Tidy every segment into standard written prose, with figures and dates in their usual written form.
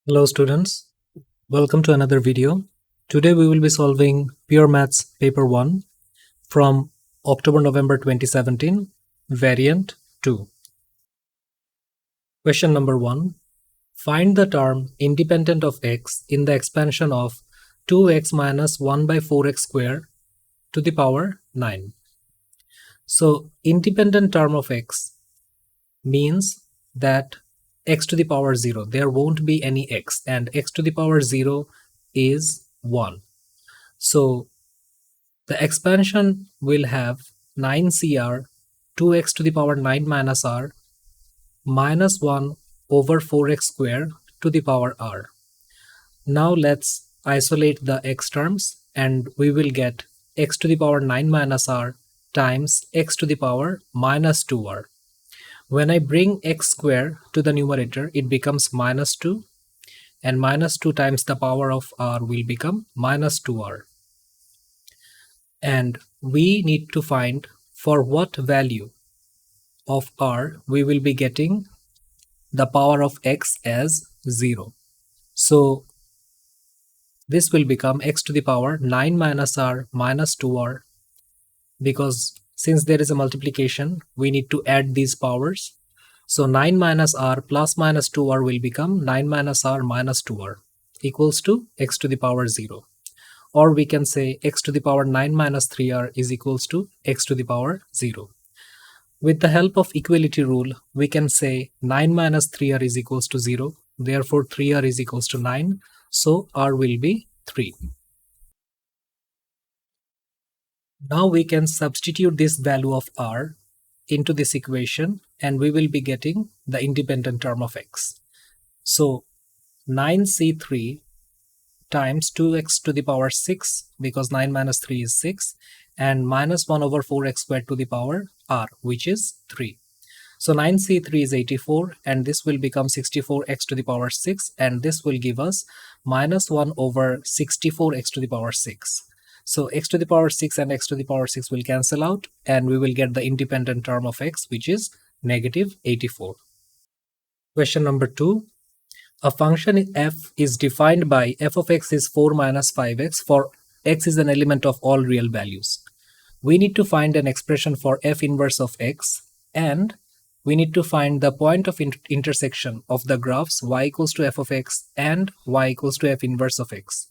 Hello students, welcome to another video. Today we will be solving Pure Maths Paper 1 from October-November 2017, Variant 2. Question number 1. Find the term independent of x in the expansion of 2x minus 1 by 4x square to the power 9. So independent term of x means that x to the power 0, there won't be any x, and x to the power 0 is 1. So the expansion will have 9cr 2x to the power 9 minus r minus 1 over 4x square to the power r. Now let's isolate the x terms and we will get x to the power 9 minus r times x to the power minus 2r. When I bring x square to the numerator, it becomes minus 2, and minus 2 times the power of r will become minus 2r. And we need to find for what value of r we will be getting the power of x as 0. So this will become x to the power 9 minus r minus 2r, because since there is a multiplication, we need to add these powers. So 9 minus r plus minus 2r will become 9 minus r minus 2r equals to x to the power 0. Or we can say x to the power 9 minus 3r is equals to x to the power 0. With the help of equality rule, we can say 9 minus 3r is equals to 0. Therefore 3r is equals to 9. So r will be 3. Now we can substitute this value of r into this equation and we will be getting the independent term of x. So 9c3 times 2x to the power 6, because 9 minus 3 is 6, and minus 1 over 4x squared to the power r, which is 3. So 9c3 is 84, and this will become 64x to the power 6, and this will give us minus 1 over 64x to the power 6. So x to the power 6 and x to the power 6 will cancel out, and we will get the independent term of x, which is negative 84. Question number 2. A function f is defined by f of x is 4 minus 5x for x is an element of all real values. We need to find an expression for f inverse of x, and we need to find the point of intersection of the graphs y equals to f of x and y equals to f inverse of x.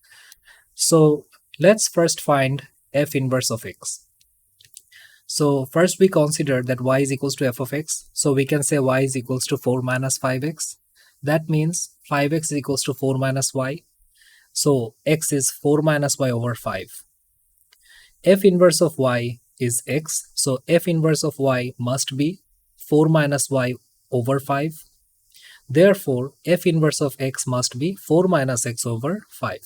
So let's first find f inverse of x. So first we consider that y is equals to f of x. So we can say y is equals to 4 minus 5x. That means 5x is equals to 4 minus y. So x is 4 minus y over 5. F inverse of y is x. So f inverse of y must be 4 minus y over 5. Therefore, f inverse of x must be 4 minus x over 5.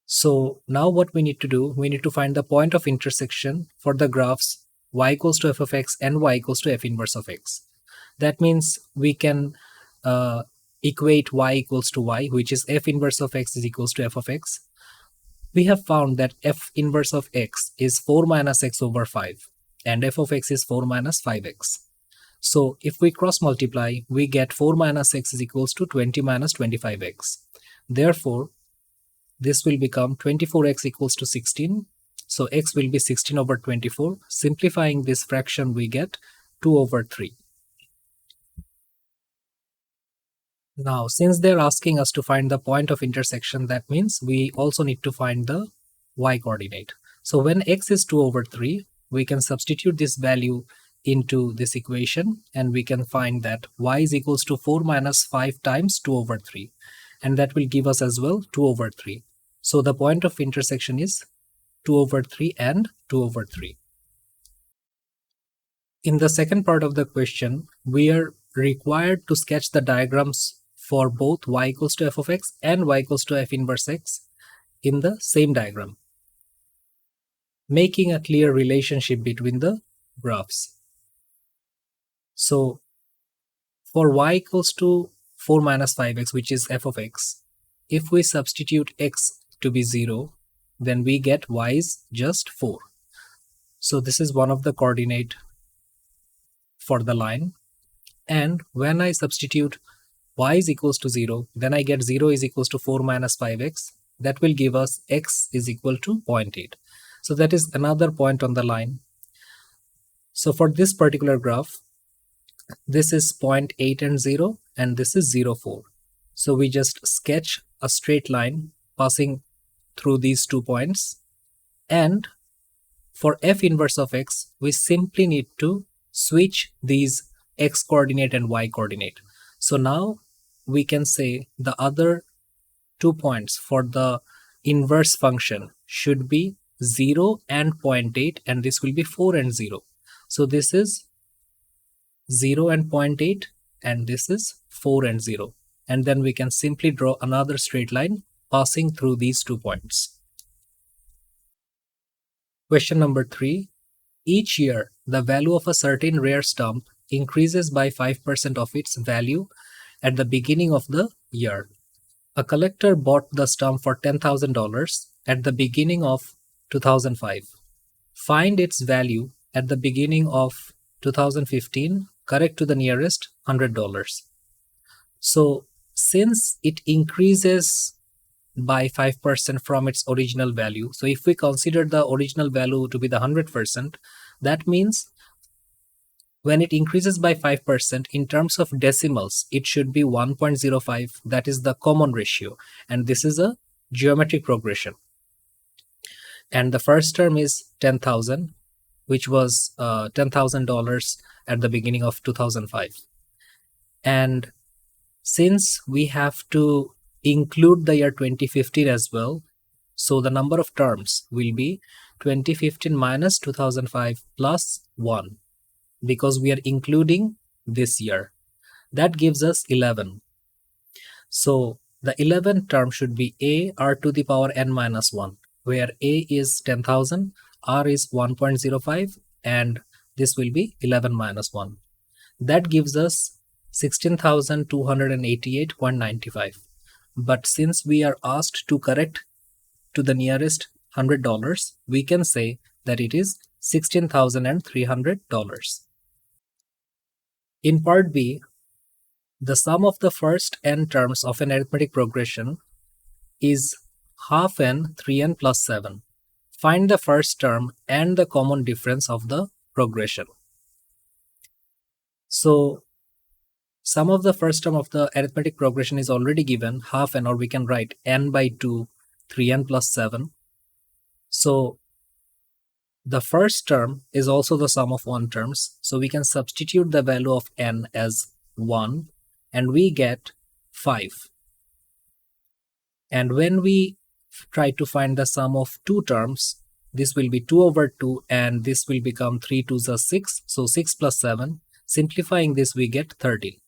So now what we need to do, we need to find the point of intersection for the graphs y equals to f of x and y equals to f inverse of x. That means we can equate y equals to y, which is f inverse of x is equals to f of x. We have found that f inverse of x is 4 minus x over 5, and f of x is 4 minus 5x. So if we cross multiply, we get 4 minus x is equals to 20 minus 25x. Therefore, this will become 24x equals to 16. So x will be 16 over 24. Simplifying this fraction, we get 2 over 3. Now, since they're asking us to find the point of intersection, that means we also need to find the y coordinate. So when x is 2 over 3, we can substitute this value into this equation, and we can find that y is equals to 4 minus 5 times 2 over 3. And that will give us as well 2 over 3. So the point of intersection is 2 over 3 and 2 over 3. In the second part of the question, we are required to sketch the diagrams for both y equals to f of x and y equals to f inverse x in the same diagram, making a clear relationship between the graphs. So for y equals to 4 minus 5x, which is f of x, if we substitute x to be 0, then we get y is just 4. So this is one of the coordinate for the line. And when I substitute y is equals to 0, then I get 0 is equals to 4 minus 5x. That will give us x is equal to 0.8. So that is another point on the line. So for this particular graph, this is 0.8 and 0, and this is 0, 4. So we just sketch a straight line passing through these 2 points. And for f inverse of x, we simply need to switch these x coordinate and y coordinate. So now we can say the other 2 points for the inverse function should be 0 and 0.8, and this will be 4 and 0. So this is 0 and 0.8, and this is 4 and 0. And then we can simply draw another straight line passing through these 2 points. Question number 3. Each year, the value of a certain rare stump increases by 5% of its value at the beginning of the year. A collector bought the stump for $10,000 at the beginning of 2005. Find its value at the beginning of 2015, correct to the nearest $100. So since it increases by 5% from its original value, so if we consider the original value to be the 100%, that means when it increases by 5% in terms of decimals, it should be 1.05. That is the common ratio, and this is a geometric progression. And the first term is 10,000, which was $10,000 at the beginning of 2005. And since we have to include the year 2015 as well, so the number of terms will be 2015 minus 2005 plus 1, because we are including this year. That gives us 11. So the 11th term should be a r to the power n minus 1, where a is 10,000, r is 1.05, and this will be 11 minus 1. That gives us 16,288.95. But since we are asked to correct to the nearest $100, we can say that it is $16,300. In part B, the sum of the first n terms of an arithmetic progression is half n 3n plus 7. Find the first term and the common difference of the progression. So sum of the first term of the arithmetic progression is already given, half n, or we can write n by 2, 3n plus 7. So the first term is also the sum of 1 terms. So we can substitute the value of n as 1, and we get 5. And when we try to find the sum of 2 terms, this will be 2 over 2, and this will become 3 2s are 6. So 6 plus 7. Simplifying this, we get 13.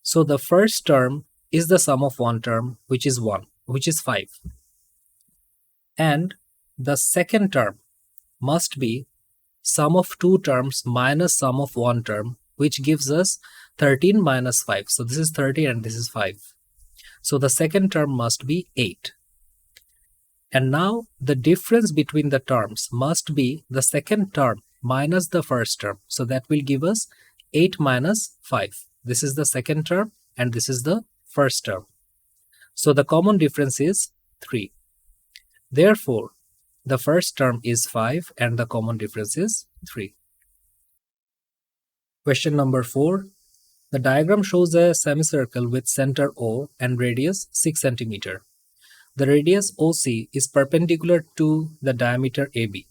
So the first term is the sum of 1 term, which is 1, which is 5. And the second term must be sum of 2 terms minus sum of 1 term, which gives us 13 minus 5. So this is 30 and this is 5. So the second term must be 8. And now the difference between the terms must be the second term minus the first term. So that will give us 8 minus 5. This is the second term and this is the first term. So the common difference is 3. Therefore, the first term is 5 and the common difference is 3. Question number 4. The diagram shows a semicircle with center O and radius 6 cm. The radius OC is perpendicular to the diameter AB.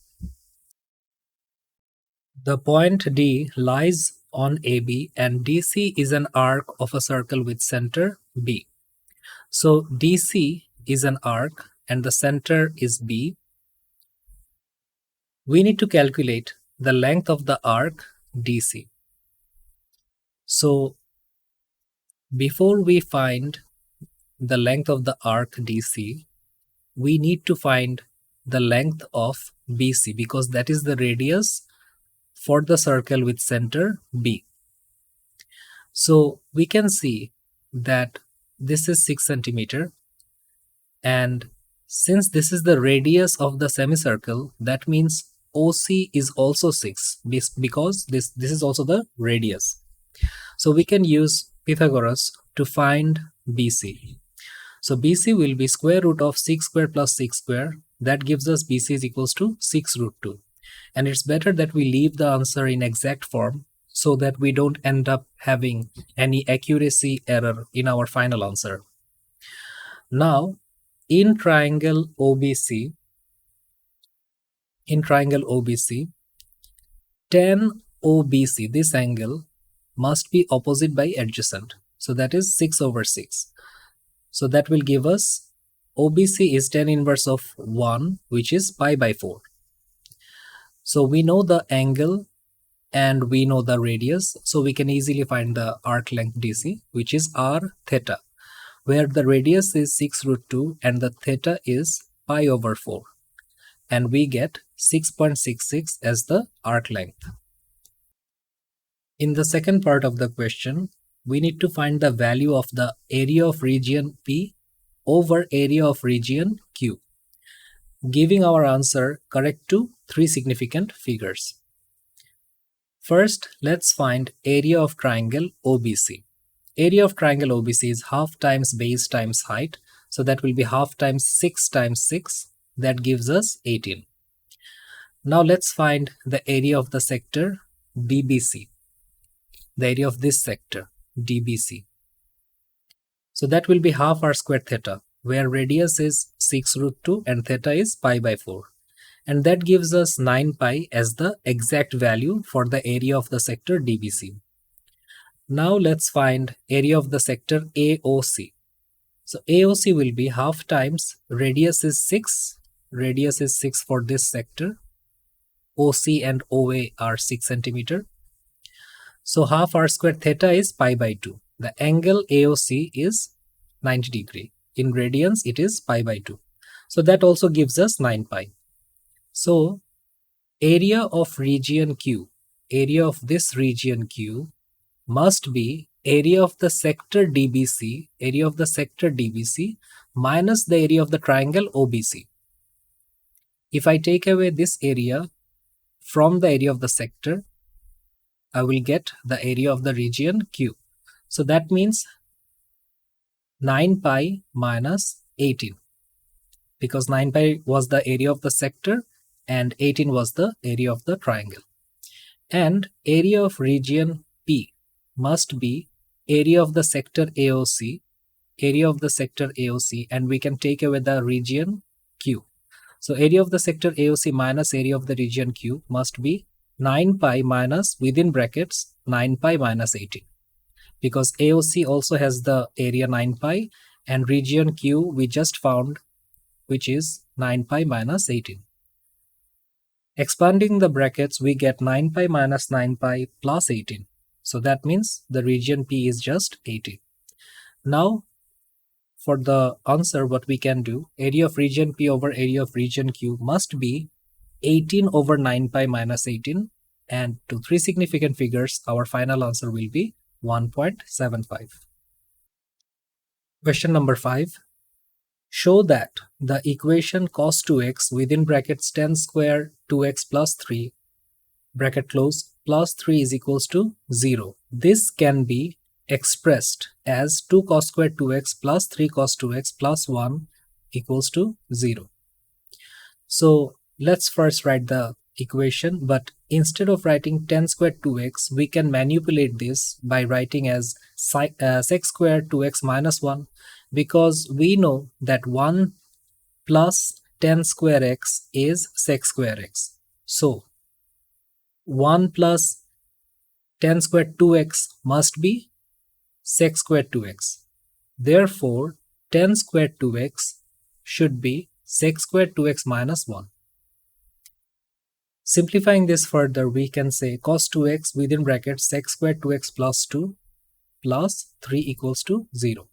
The point D lies on AB and DC is an arc of a circle with center B. So DC is an arc and the center is B. We need to calculate the length of the arc DC. So before we find the length of the arc DC, we need to find the length of BC, because that is the radius for the circle with center B. So we can see that this is 6 cm, and since this is the radius of the semicircle, that means OC is also 6, because this is also the radius. So we can use Pythagoras to find BC. So BC will be square root of 6 square plus 6 square. That gives us BC is equals to 6 root 2. And it's better that we leave the answer in exact form so that we don't end up having any accuracy error in our final answer. Now, in triangle OBC, tan OBC, this angle must be opposite by adjacent. So that is 6 over 6. So that will give us OBC is tan inverse of 1, which is pi by 4. So we know the angle and we know the radius, so we can easily find the arc length DC, which is r theta, where the radius is 6 root 2 and the theta is pi over 4. And we get 6.66 as the arc length. In the second part of the question, we need to find the value of the area of region P over area of region Q, giving our answer correct to 3 significant figures. First, let's find area of triangle OBC. Area of triangle OBC is half times base times height, so that will be half times 6 times 6, that gives us 18. Now let's find the area of the sector DBC, the area of this sector DBC. So that will be half r square theta, where radius is 6 root 2 and theta is pi by 4. And that gives us 9 pi as the exact value for the area of the sector DBC. Now let's find area of the sector AOC. So AOC will be half times radius is 6 for this sector. OC and OA are 6 centimeter. So half r square theta is pi by 2. The angle AOC is 90 degree. In radians it is pi by 2. So that also gives us 9 pi. So area of region Q, area of this region Q must be area of the sector DBC, minus the area of the triangle OBC. If I take away this area from the area of the sector, I will get the area of the region Q. So that means 9 pi minus 18, because 9 pi was the area of the sector and 18 was the area of the triangle. And area of region P must be area of the sector AOC, and we can take away the region Q. So area of the sector AOC minus area of the region Q must be 9 pi minus, within brackets, 9 pi minus 18. Because AOC also has the area 9 pi and region Q we just found, which is 9 pi minus 18. Expanding the brackets, we get 9 pi minus 9 pi plus 18. So that means the region P is just 18. Now, for the answer, what we can do, area of region P over area of region Q must be 18 over 9 pi minus 18. And to 3 significant figures, our final answer will be 1.75. Question number 5. Show that the equation cos 2x within brackets tan square 2x plus 3 bracket close plus 3 is equals to 0. This can be expressed as 2 cos square 2x plus 3 cos 2x plus 1 equals to 0. So let's first write the equation, but instead of writing tan square 2x, we can manipulate this by writing as sec square 2x minus 1, because we know that 1 plus tan square x is sec square x. So 1 plus tan square 2x must be sec square 2x. Therefore, tan square 2x should be sec square 2x minus 1. Simplifying this further, we can say cos 2x within brackets sec square 2x plus 2 plus 3 equals to 0.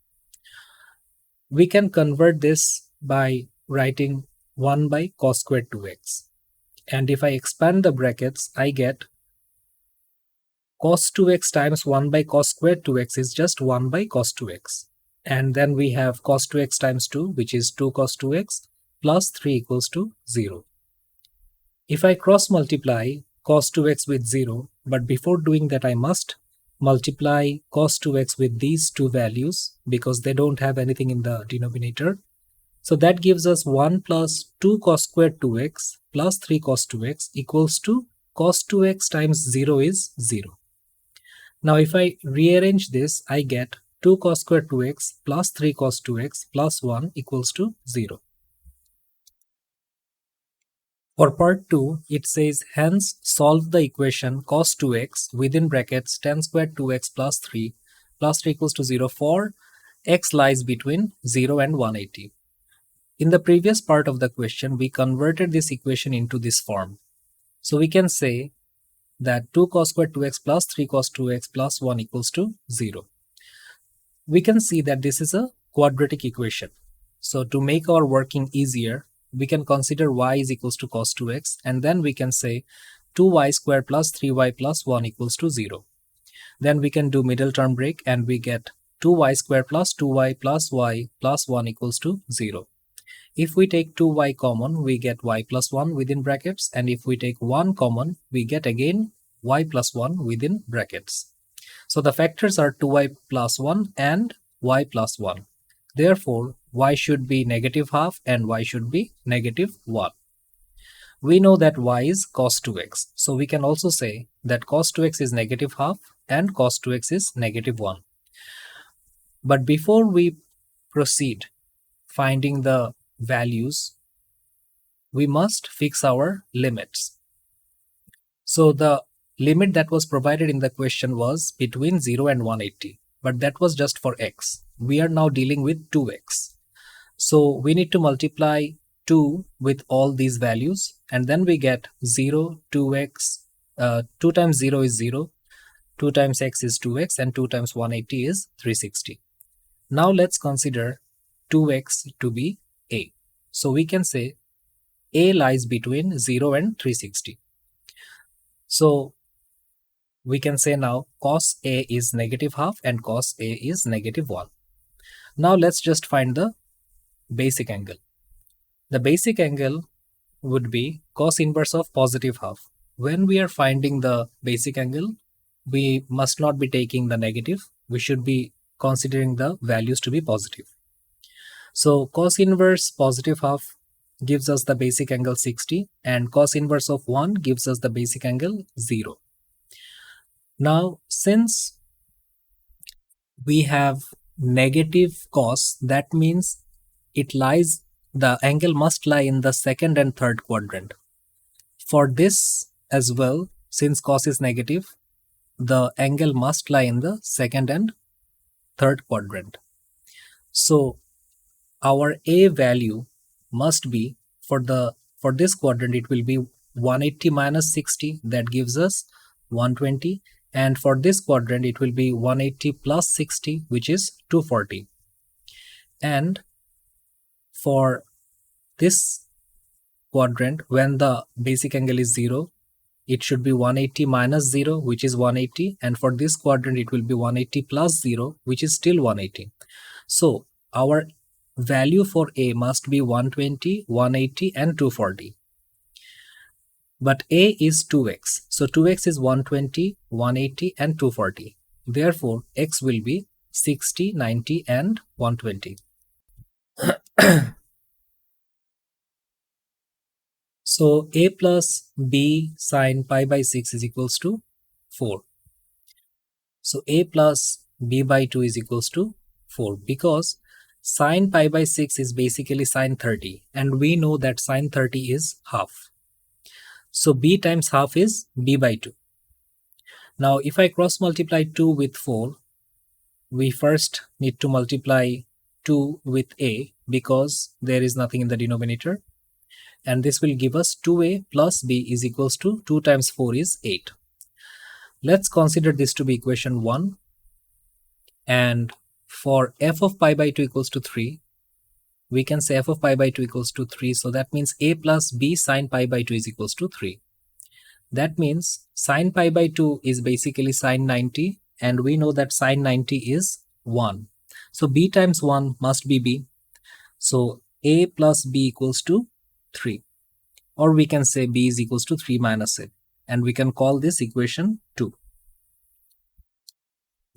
We can convert this by writing 1 by cos square 2x. And if I expand the brackets, I get cos 2x times 1 by cos square 2x is just 1 by cos 2x. And then we have cos 2x times 2, which is 2 cos 2x plus 3 equals to 0. If I cross multiply cos 2x with 0, but before doing that I must multiply cos 2x with these two values because they don't have anything in the denominator. So that gives us 1 plus 2 cos squared 2x plus 3 cos 2x equals to cos 2x times 0 is 0. Now if I rearrange this, I get 2 cos squared 2x plus 3 cos 2x plus 1 equals to 0. For part 2, it says hence solve the equation cos 2x within brackets tan squared 2x plus 3 equals to 0 for x lies between 0 and 180. In the previous part of the question, we converted this equation into this form. So we can say that 2 cos squared 2x plus 3 cos 2x plus 1 equals to 0. We can see that this is a quadratic equation. So to make our working easier, we can consider y is equals to cos 2x, and then we can say 2y squared plus 3y plus 1 equals to 0. Then we can do middle term break and we get 2y squared plus 2y plus y plus 1 equals to 0. If we take 2y common, we get y plus 1 within brackets, and if we take 1 common, we get again y plus 1 within brackets. So the factors are 2y plus 1 and y plus 1. Therefore, y should be negative half and y should be negative 1. We know that y is cos 2x. So we can also say that cos 2x is negative half and cos 2x is negative 1. But before we proceed finding the values, we must fix our limits. So the limit that was provided in the question was between 0 and 180, but that was just for x. We are now dealing with 2x. So we need to multiply 2 with all these values, and then we get 0, 2x, 2 times 0 is 0, 2 times x is 2x, and 2 times 180 is 360. Now let's consider 2x to be a. So we can say a lies between 0 and 360. So we can say now cos a is negative half and cos a is negative 1. Now let's just find the basic angle. The basic angle would be cos inverse of positive half. When we are finding the basic angle, we must not be taking the negative. We should be considering the values to be positive. So cos inverse positive half gives us the basic angle 60, and cos inverse of 1 gives us the basic angle 0. Now, since we have negative cos, that means the angle must lie in the second and third quadrant. For this as well, since cos is negative, the angle must lie in the second and third quadrant. So our a value must be for this quadrant, it will be 180 minus 60, that gives us 120, and for this quadrant it will be 180 plus 60, which is 240. And for this quadrant, when the basic angle is 0, it should be 180 minus 0, which is 180, and for this quadrant it will be 180 plus 0, which is still 180. So our value for a must be 120, 180 and 240. But a is 2x. So 2x is 120, 180 and 240. Therefore, x will be 60, 90 and 120. So a plus b sine pi by 6 is equals to 4. So a plus b by 2 is equals to 4, because sine pi by 6 is basically sine 30, and we know that sine 30 is half. So b times half is b by 2. Now if I cross multiply 2 with 4, we first need to multiply 2 with a because there is nothing in the denominator, and this will give us 2a plus b is equals to 2 times 4 is 8. Let's consider this to be equation 1, and for f of pi by 2 equals to 3, we can say f of pi by 2 equals to 3. So that means a plus b sine pi by 2 is equals to 3. That means sine pi by 2 is basically sine 90, and we know that sine 90 is 1. So b times 1 must be b. So a plus b equals to 3. Or we can say b is equals to 3 minus a. And we can call this equation 2.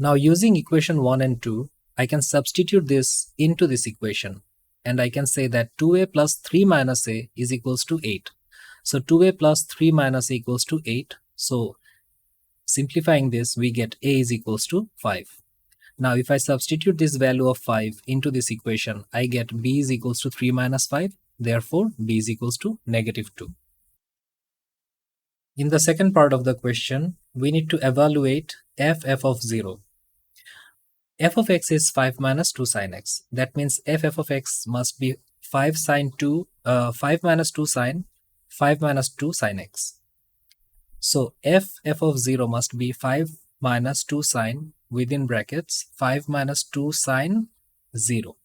Now using equation 1 and 2, I can substitute this into this equation. And I can say that 2a plus 3 minus a is equals to 8. So 2a plus 3 minus a equals to 8. So simplifying this, we get a is equals to 5. Now if I substitute this value of 5 into this equation, I get b is equals to 3 minus 5. Therefore, b is equals to -2. In the second part of the question, we need to evaluate f of 0. F of x is 5 minus 2 sine x. That means f of x must be 5 minus 2 sine 5 minus 2 sine x. So f of 0 must be 5 minus 2 sine within brackets 5 minus 2 sine 0.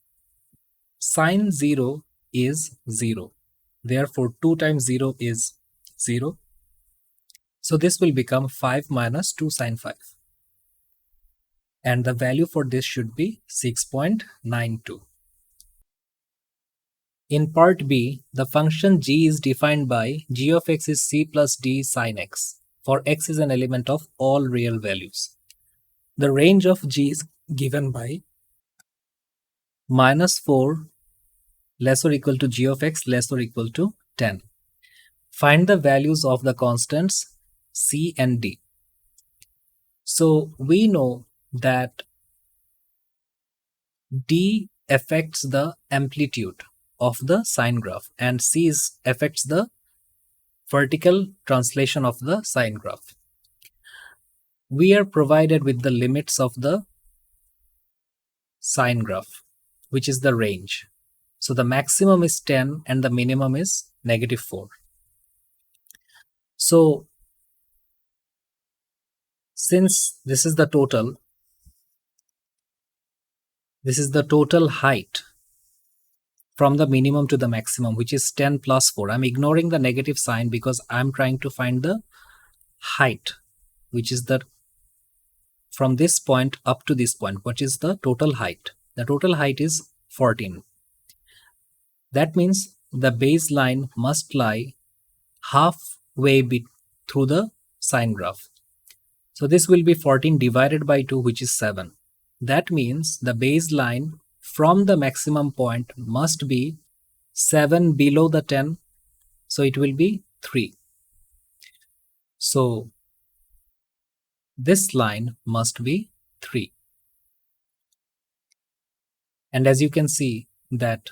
Sine 0 is 0. Therefore 2 times 0 is 0. So this will become 5 minus 2 sine 5. And the value for this should be 6.92. In part B, the function g is defined by g of x is c plus d sine x, for x is an element of all real values. The range of g is given by -4 less or equal to g of x less or equal to 10. Find the values of the constants c and d. So we know that d affects the amplitude of the sine graph and c affects the vertical translation of the sine graph. We are provided with the limits of the sine graph, which is the range. So the maximum is 10 and the minimum is -4. So since this is the total height from the minimum to the maximum, which is 10 plus 4. I'm ignoring the negative sign because I'm trying to find the height, which is the from this point up to this point, which is the total height. The total height is 14. That means the baseline must lie halfway through the sine graph. So this will be 14 divided by 2, which is 7. That means the baseline from the maximum point must be 7 below the 10. So it will be 3. So this line must be 3. And as you can see that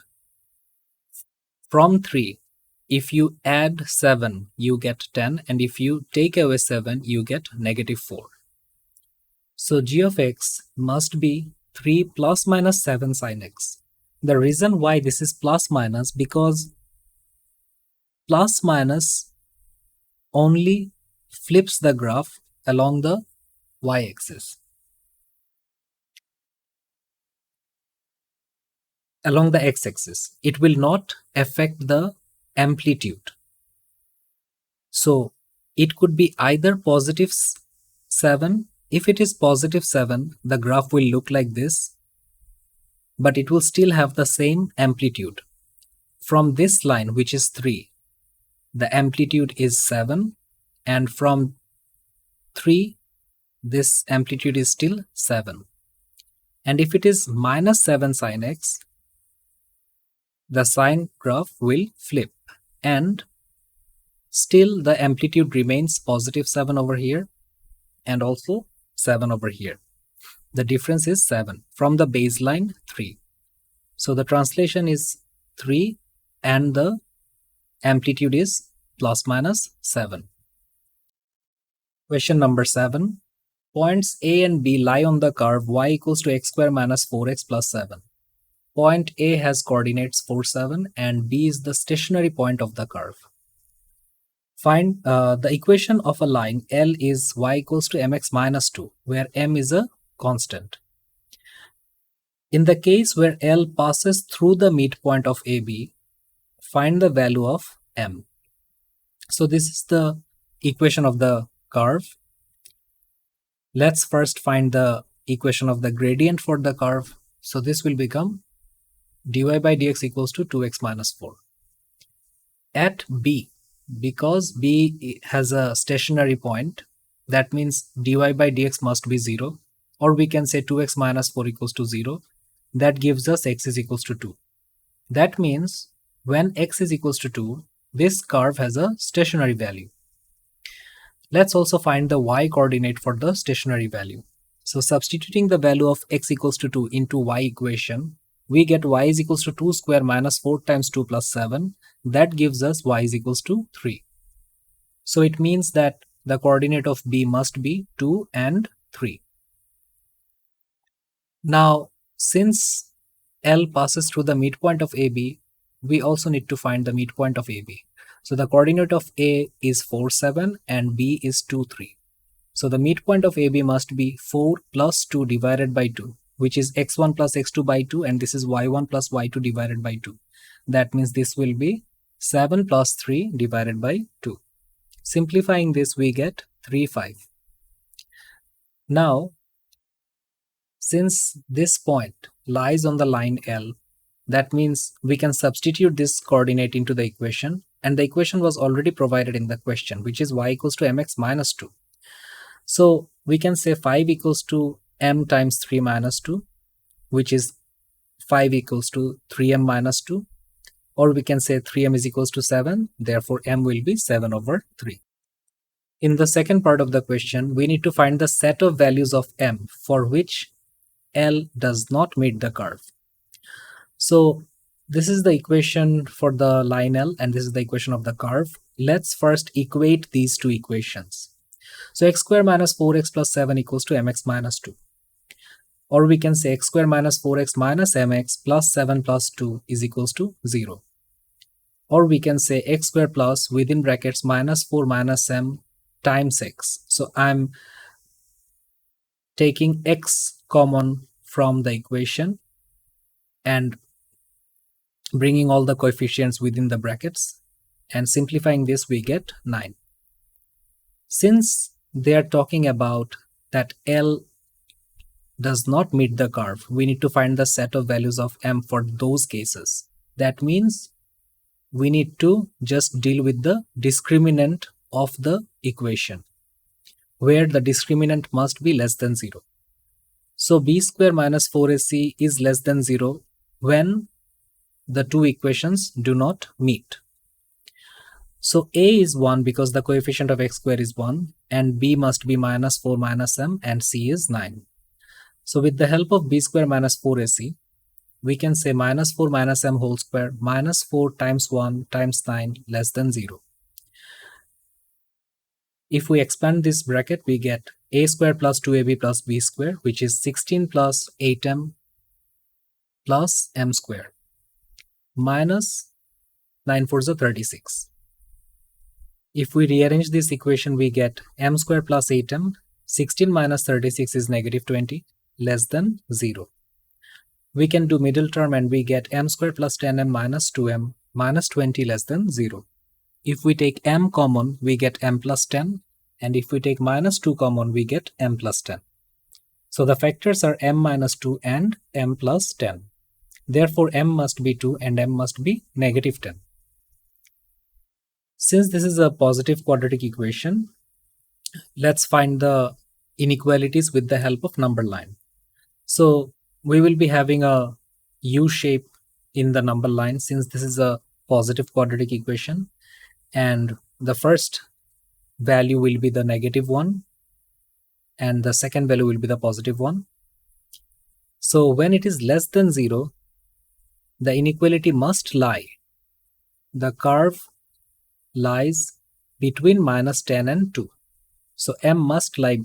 from 3, if you add 7, you get 10. And if you take away 7, you get -4. So g of x must be 3 plus minus 7 sine x. The reason why this is plus minus, because plus minus only flips the graph along the y-axis. Along the x-axis. It will not affect the amplitude. So it could be either +7. If it is +7, the graph will look like this, but it will still have the same amplitude. From this line, which is 3, the amplitude is 7, and from 3, this amplitude is still 7. And if it is -7 sine x, the sine graph will flip, and still the amplitude remains +7 over here and also 7 over here. The difference is 7 from the baseline 3. So the translation is 3 and the amplitude is ±7. Question number 7. Points A and B lie on the curve y equals to x square minus 4x plus 7. Point A has coordinates 4, 7 and B is the stationary point of the curve. Find the equation of a line L is y equals to mx minus 2, where m is a constant. In the case where L passes through the midpoint of AB, find the value of m. So this is the equation of the curve. Let's first find the equation of the gradient for the curve. So this will become dy by dx equals to 2x minus 4. At B, because B has a stationary point, that means dy by dx must be 0. or we can say 2x minus 4 equals to 0. That gives us x is equals to 2. That means when x is equals to 2, this curve has a stationary value. Let's also find the y coordinate for the stationary value. So substituting the value of x equals to 2 into y equation, we get y is equals to 2 square minus 4 times 2 plus 7. That gives us y is equals to 3. So it means that the coordinate of B must be 2 and 3. Now, since L passes through the midpoint of AB, we also need to find the midpoint of AB. So the coordinate of A is 4, 7 and B is 2, 3. So the midpoint of AB must be 4 plus 2 divided by 2, which is x1 plus x2 by 2, and this is y1 plus y2 divided by 2. That means this will be 7 plus 3 divided by 2. Simplifying this, we get 3, 5. Now, since this point lies on the line L, that means we can substitute this coordinate into the equation, and the equation was already provided in the question, which is y equals to mx minus 2. So we can say 5 equals to m times 3 minus 2, which is 5 equals to 3m minus 2, or we can say 3m is equals to 7, therefore m will be 7 over 3. In the second part of the question, we need to find the set of values of m for which L does not meet the curve. So this is the equation for the line L and this is the equation of the curve. Let's first equate these two equations. So x square minus 4x plus 7 equals to mx minus 2. Or we can say x square minus 4x minus mx plus 7 plus 2 is equals to 0. Or we can say x square plus within brackets minus 4 minus m times x. So I'm taking x common from the equation and bringing all the coefficients within the brackets, and simplifying this we get 9. Since they are talking about that L does not meet the curve, we need to find the set of values of m for those cases. That means we need to just deal with the discriminant of the equation, where the discriminant must be less than 0. So b square minus 4ac is less than 0 when the two equations do not meet. So a is 1 because the coefficient of x square is 1, and b must be minus 4 minus m, and c is 9. So with the help of b square minus 4ac, we can say minus 4 minus m whole square minus 4 times 1 times 9 less than 0. If we expand this bracket, we get a square plus 2ab plus b square, which is 16 plus 8m plus m square, minus 9 4s are 36. If we rearrange this equation, we get m square plus 8m, 16 minus 36 is negative 20, less than 0. We can do middle term and we get m square plus 10m minus 2m minus 20 less than 0. If we take m common, we get m plus 10, and if we take minus 2 common, we get m plus 10. So the factors are m minus 2 and m plus 10. Therefore, m must be 2 and m must be negative 10. Since this is a positive quadratic equation, let's find the inequalities with the help of number line. So we will be having a U shape in the number line since this is a positive quadratic equation, and the first value will be the negative 1 and the second value will be the positive 1. So when it is less than 0, the inequality must lie. The curve lies between minus 10 and 2. So m must lie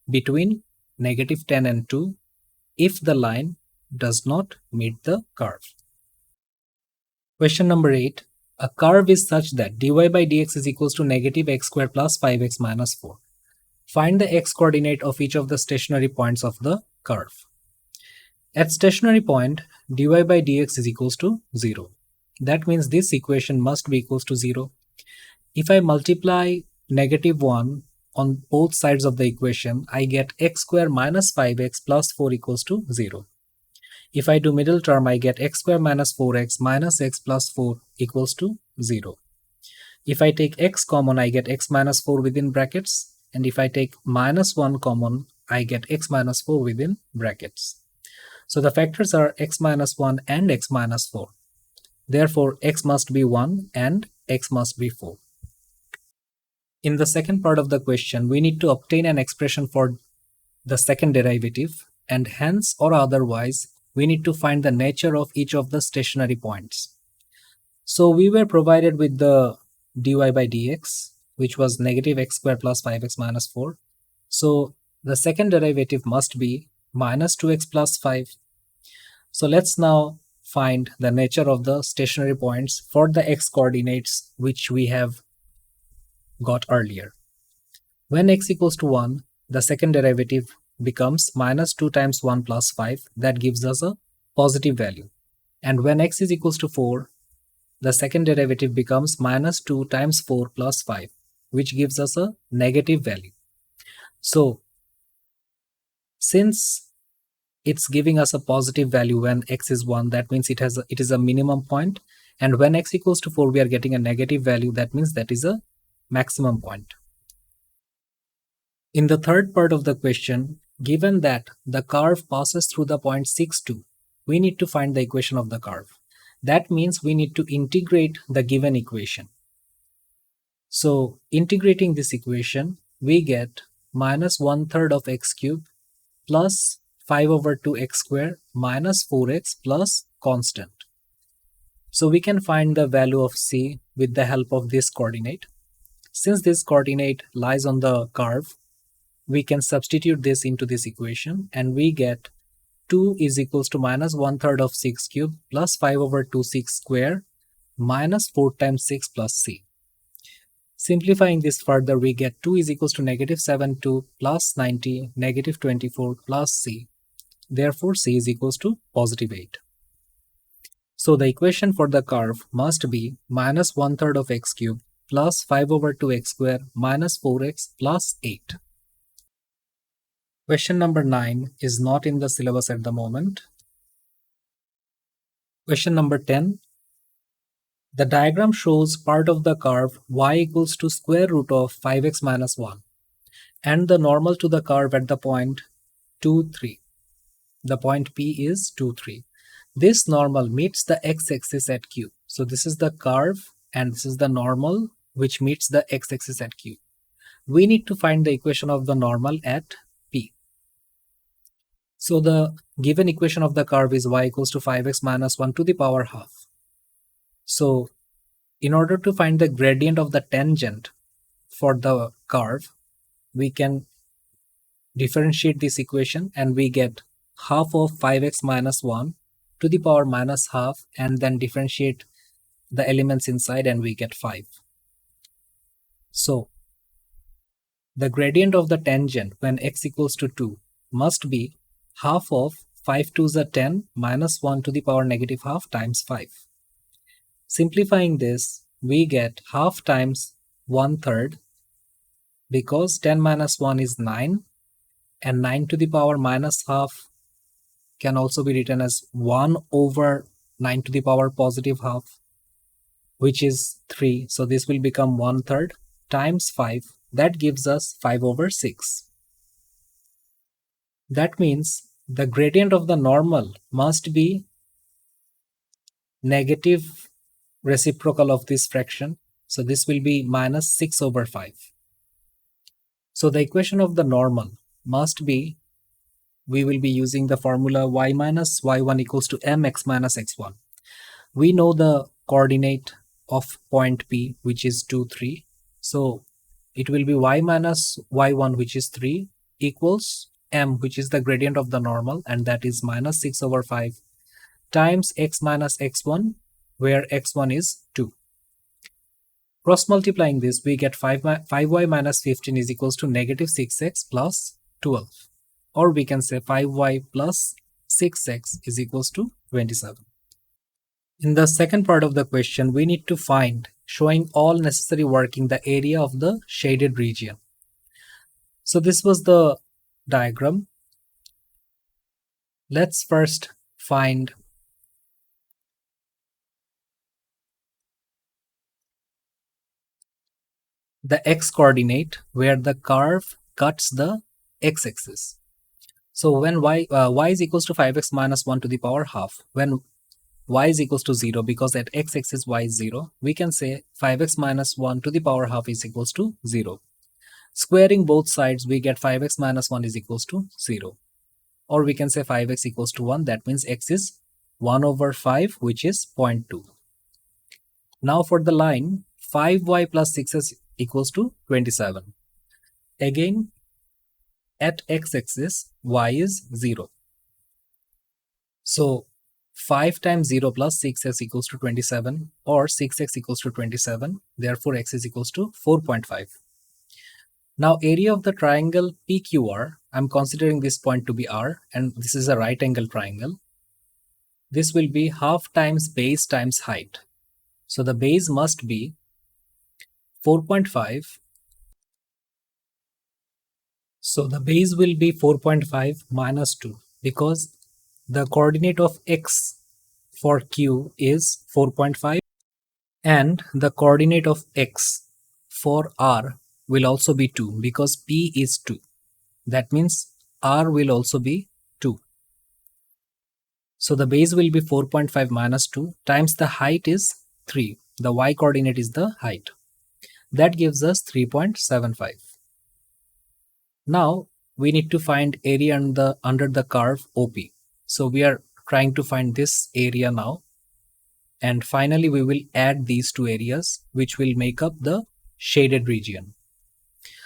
between negative 10 and 2 if the line does not meet the curve. Question number 8. A curve is such that dy by dx is equals to negative x square plus 5x minus 4. Find the x coordinate of each of the stationary points of the curve. At stationary point, dy by dx is equals to 0. That means this equation must be equals to 0. If I multiply negative 1 on both sides of the equation, I get x square minus 5x plus 4 equals to 0. If I do middle term, I get x square minus 4x minus x plus 4 equals to 0. If I take x common, I get x minus 4 within brackets, and if I take minus 1 common, I get x minus 4 within brackets. So the factors are x minus 1 and x minus 4. Therefore, x must be 1 and x must be 4. In the second part of the question, we need to obtain an expression for the second derivative, and hence or otherwise, we need to find the nature of each of the stationary points. So we were provided with the dy by dx, which was negative x squared plus 5x minus 4. So the second derivative must be minus 2x plus 5. So let's now find the nature of the stationary points for the x coordinates which we have got earlier. When x equals to 1, the second derivative becomes minus 2 times 1 plus 5. That gives us a positive value. And when x is equals to 4, the second derivative becomes minus 2 times 4 plus 5, which gives us a negative value. So, since it's giving us a positive value when x is 1, that means it is a minimum point. And when x equals to 4, we are getting a negative value. That means that is a maximum point. In the third part of the question, given that the curve passes through the point 6, 2, we need to find the equation of the curve. That means we need to integrate the given equation. So integrating this equation, we get minus 1/3 of x cubed plus 5 over 2x squared minus 4x plus constant. So we can find the value of c with the help of this coordinate. Since this coordinate lies on the curve, we can substitute this into this equation and we get 2 is equals to minus 1/3 of 6 cubed plus 5 over 2 6 square minus 4 times 6 plus c. Simplifying this further, we get 2 is equals to negative 7 2 plus 90 negative 24 plus c. Therefore, c is equals to positive 8. So the equation for the curve must be minus 1/3 of x cubed plus 5 over 2x squared minus 4x plus 8. Question number 9 is not in the syllabus at the moment. Question number 10. The diagram shows part of the curve y equals to square root of 5x minus 1 and the normal to the curve at the point 2, 3. The point P is 2, 3. This normal meets the x-axis at Q. So this is the curve and this is the normal which meets the x-axis at Q. We need to find the equation of the normal at P. So the given equation of the curve is y equals to 5x minus 1 to the power half. So in order to find the gradient of the tangent for the curve, we can differentiate this equation and we get half of 5x minus 1 to the power minus half and then differentiate the elements inside and we get 5. So the gradient of the tangent when x equals to 2 must be half of 5 2s are 10 minus 1 to the power negative half times 5. Simplifying this, we get half times 1/3 because 10 minus 1 is 9 and 9 to the power minus half can also be written as 1 over 9 to the power positive half, which is 3. So this will become 1/3 times 5. That gives us 5 over 6. That means the gradient of the normal must be negative reciprocal of this fraction. So this will be minus 6 over 5. So the equation of the normal must be, we will be using the formula y minus y1 equals to mx minus x1. We know the coordinate of point P, which is 2, 3. So it will be y minus y1, which is 3, equals m, which is the gradient of the normal, and that is minus 6 over 5 times x minus x1, where x1 is 2. Cross multiplying this, we get 5y minus 15 is equals to negative 6x plus 12. Or we can say 5y plus 6x is equals to 27. In the second part of the question, we need to find, showing all necessary working, the area of the shaded region. So this was the diagram. Let's first find the x coordinate where the curve cuts the x-axis. So when y is equals to 5x minus 1 to the power half, when y is equals to 0, because at x-axis y is 0, we can say 5x minus 1 to the power half is equals to 0. Squaring both sides, we get 5x minus 1 is equals to 0. Or we can say 5x equals to 1, that means x is 1 over 5, which is 0.2. Now for the line, 5y plus 6s equals to 27. Again, at x-axis, y is 0. So 5 times 0 plus 6x equals to 27, or 6x equals to 27. Therefore, x is equals to 4.5. Now, area of the triangle PQR, I'm considering this point to be R, and this is a right angle triangle. This will be half times base times height. So the base must be 4.5. So the base will be 4.5 minus 2, because the coordinate of x for Q is 4.5, and the coordinate of x for R will also be 2, because P is 2. That means R will also be 2. So the base will be 4.5 minus 2 times the height is 3. The y coordinate is the height. That gives us 3.75. Now we need to find area under the curve OP. So we are trying to find this area now. And finally we will add these two areas, which will make up the shaded region.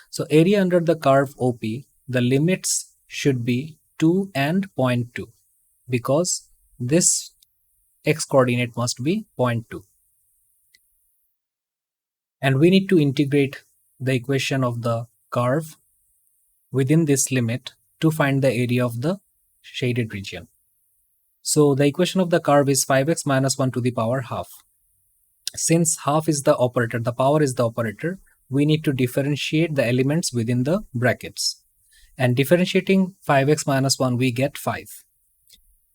So area under the curve OP, the limits should be 2 and 0.2, because this x coordinate must be 0.2. And we need to integrate the equation of the curve within this limit to find the area of the shaded region. So the equation of the curve is 5x minus 1 to the power half. Since half is the operator, the power is the operator, we need to differentiate the elements within the brackets. And differentiating 5x minus 1, we get 5.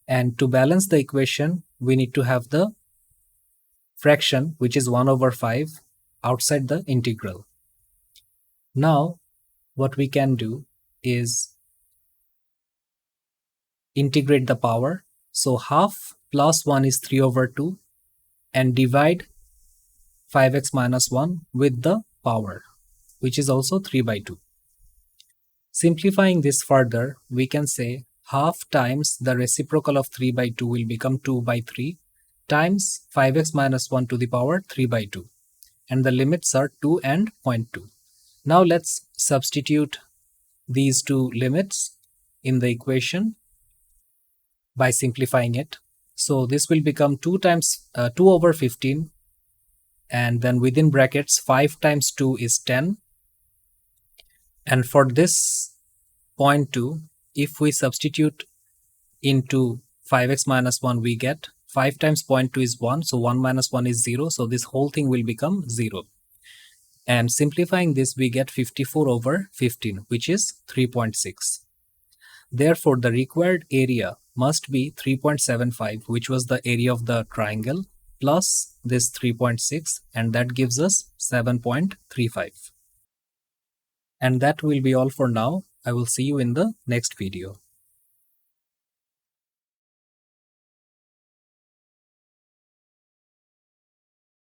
And to balance the equation, we need to have the fraction, which is 1 over 5, outside the integral. Now, what we can do is integrate the power. So half plus 1 is 3 over 2, and divide 5x minus 1 with the power, which is also 3 by 2. Simplifying this further, we can say half times the reciprocal of 3 by 2 will become 2 by 3 times 5x minus 1 to the power 3 by 2. And the limits are 2 and 0.2. Now let's substitute these two limits in the equation by simplifying it. So this will become 2 over 15, and then within brackets 5 times 2 is 10. And for this 0.2, if we substitute into 5x minus 1, we get 5 times 0.2 is 1, so 1 minus 1 is 0, so this whole thing will become 0. And simplifying this, we get 54 over 15, which is 3.6. Therefore, the required area must be 3.75, which was the area of the triangle, plus this 3.6, and that gives us 7.35. And that will be all for now. I will see you in the next video.